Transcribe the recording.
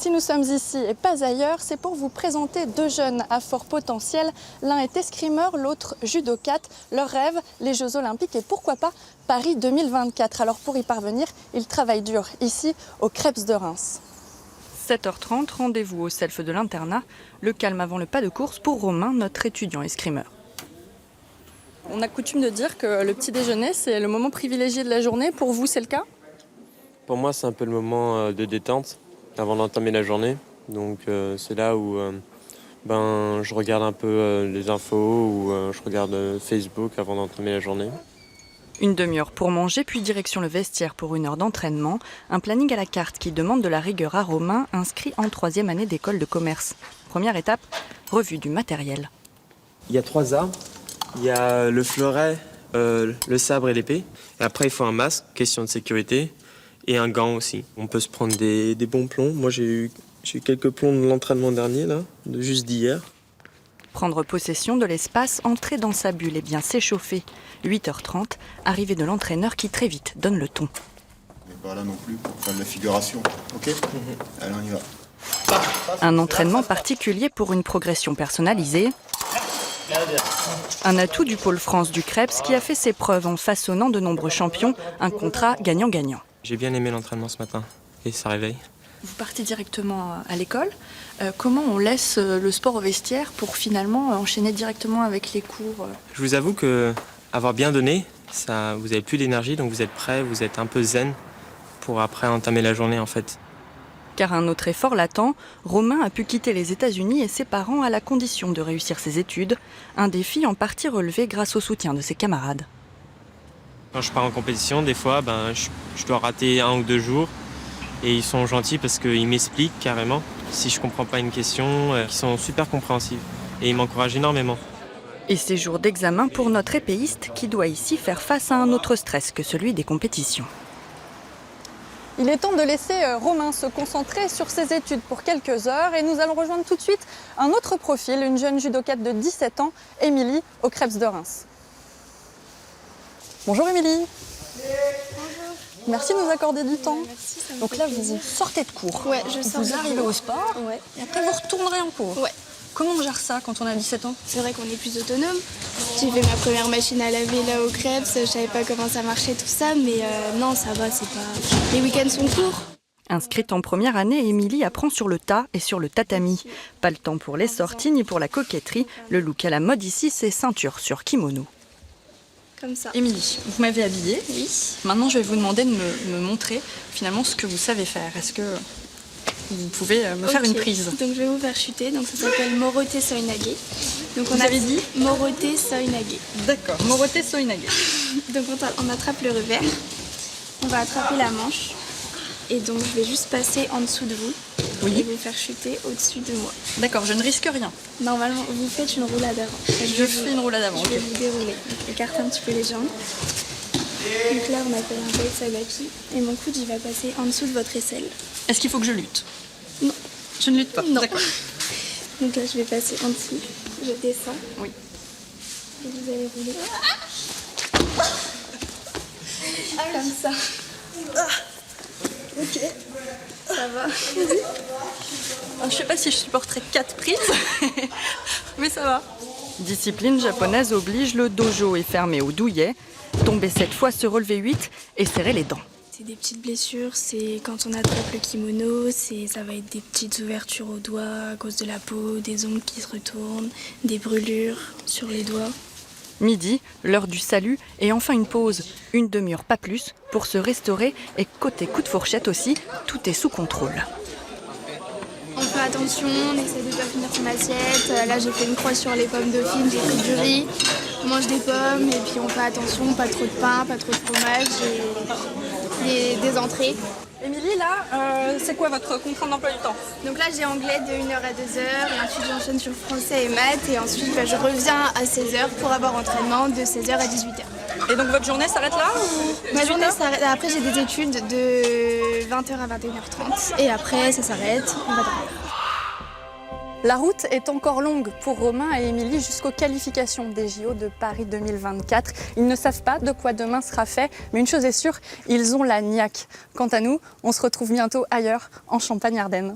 Si nous sommes ici et pas ailleurs, c'est pour vous présenter deux jeunes à fort potentiel. L'un est escrimeur, l'autre judokate. Leur rêve, les Jeux Olympiques et pourquoi pas Paris 2024. Alors pour y parvenir, ils travaillent dur ici au Krebs de Reims. 7h30, rendez-vous au self de l'internat. Le calme avant le pas de course pour Romain, notre étudiant escrimeur. On a coutume de dire que le petit déjeuner, c'est le moment privilégié de la journée. Pour vous, c'est le cas ? Pour moi, c'est un peu le moment de détente avant d'entamer la journée. Donc c'est là où je regarde un peu les infos ou je regarde Facebook avant d'entamer la journée. Une demi-heure pour manger, puis direction le vestiaire pour 1 heure d'entraînement. Un planning à la carte qui demande de la rigueur à Romain, inscrit en 3e année d'école de commerce. Première étape, revue du matériel. Il y a 3 armes. Il y a le fleuret, le sabre et l'épée. Et après, il faut un masque, question de sécurité, et un gant aussi. On peut se prendre des bons plombs. Moi, j'ai eu quelques plombs de l'entraînement dernier, là, juste d'hier. Prendre possession de l'espace, entrer dans sa bulle et bien s'échauffer. 8h30, arrivée de l'entraîneur qui très vite donne le ton. On n'est pas là non plus pour faire de la figuration, ok ? Allez, on y va. Un entraînement particulier pour une progression personnalisée. Un atout du pôle France du Krebs qui a fait ses preuves en façonnant de nombreux champions. Un contrat gagnant-gagnant. J'ai bien aimé l'entraînement ce matin et ça réveille. Vous partez directement à l'école. Comment on laisse le sport au vestiaire pour finalement enchaîner directement avec les cours ? Je vous avoue que avoir bien donné, ça, vous avez plus d'énergie, donc vous êtes prêt, vous êtes un peu zen pour après entamer la journée en fait. Car un autre effort l'attend, Romain a pu quitter les États-Unis et ses parents à la condition de réussir ses études. Un défi en partie relevé grâce au soutien de ses camarades. Quand je pars en compétition, des fois, je dois rater 1 ou 2 jours. Et ils sont gentils parce qu'ils m'expliquent carrément si je comprends pas une question. Ils sont super compréhensifs et ils m'encouragent énormément. Et ces jours d'examen pour notre épéiste qui doit ici faire face à un autre stress que celui des compétitions. Il est temps de laisser Romain se concentrer sur ses études pour quelques heures et nous allons rejoindre tout de suite un autre profil, une jeune judokate de 17 ans, Émilie, au Krebs de Reims. Bonjour Émilie. Merci de nous accorder du temps. Merci, donc là, vous sortez de cours. Ouais, je sors. Vous arrivez au sport. Ouais. Et après, vous retournerez en cours. Ouais. Comment on gère ça quand on a 17 ans ? C'est vrai qu'on est plus autonome. J'ai fait ma première machine à laver là au Krebs. Je savais pas comment ça marchait tout ça, mais non, ça va, c'est pas. Les week-ends sont courts. Inscrite en première année, Émilie apprend sur le tas et sur le tatami. Pas le temps pour les sorties ni pour la coquetterie. Le look à la mode ici, c'est ceinture sur kimono. Comme ça. Émilie, vous m'avez habillée. Oui. Maintenant, je vais vous demander de me montrer finalement ce que vous savez faire. Est-ce que vous pouvez me faire une prise ? Donc je vais vous faire chuter. Donc ça s'appelle Morote Soinage. Donc vous avez dit Morote Soinage. D'accord, Morote Soinage. Donc on attrape le revers. On va attraper la manche. Et donc je vais juste passer en dessous de vous. Oui. Et vous faire chuter au-dessus de moi. D'accord, je ne risque rien. Normalement, vous faites une roulade avant. Je fais une roulade avant. Je vais vous dérouler. Écartez un petit peu les jambes. Donc là, on appelle un bel sabaki. Et mon coude, il va passer en dessous de votre aisselle. Est-ce qu'il faut que je lutte ? Non. Je ne lutte pas. Non. D'accord. Donc là, je vais passer en dessous. Je descends. Oui. Et vous allez rouler. Comme ça. Ok. Ça va. Je ne sais pas si je supporterai 4 prises, mais ça va. Discipline japonaise oblige, le dojo est fermé au douillet. Tomber 7 fois, se relever 8 et serrer les dents. C'est des petites blessures, c'est quand on attrape le kimono, ça va être des petites ouvertures aux doigts à cause de la peau, des ongles qui se retournent, des brûlures sur les doigts. Midi, l'heure du salut et enfin une pause. 1 demi-heure, pas plus, pour se restaurer et côté coup de fourchette aussi, tout est sous contrôle. On fait attention, on essaie de ne pas finir son assiette. Là, j'ai fait une croix sur les pommes dauphines, j'ai pris du riz. On mange des pommes et puis on fait attention, pas trop de pain, pas trop de fromage et des entrées. Émilie, là, c'est quoi votre contrainte d'emploi du temps ? Donc là, j'ai anglais de 1h à 2h et ensuite j'enchaîne sur français et maths et ensuite je reviens à 16h pour avoir entraînement de 16h à 18h. Et donc votre journée s'arrête là ou... Ma journée s'arrête. Après, j'ai des études de 20h à 21h30 et après, ça s'arrête, on va dormir. La route est encore longue pour Romain et Émilie jusqu'aux qualifications des JO de Paris 2024. Ils ne savent pas de quoi demain sera fait, mais une chose est sûre, ils ont la niaque. Quant à nous, on se retrouve bientôt ailleurs, en Champagne-Ardenne.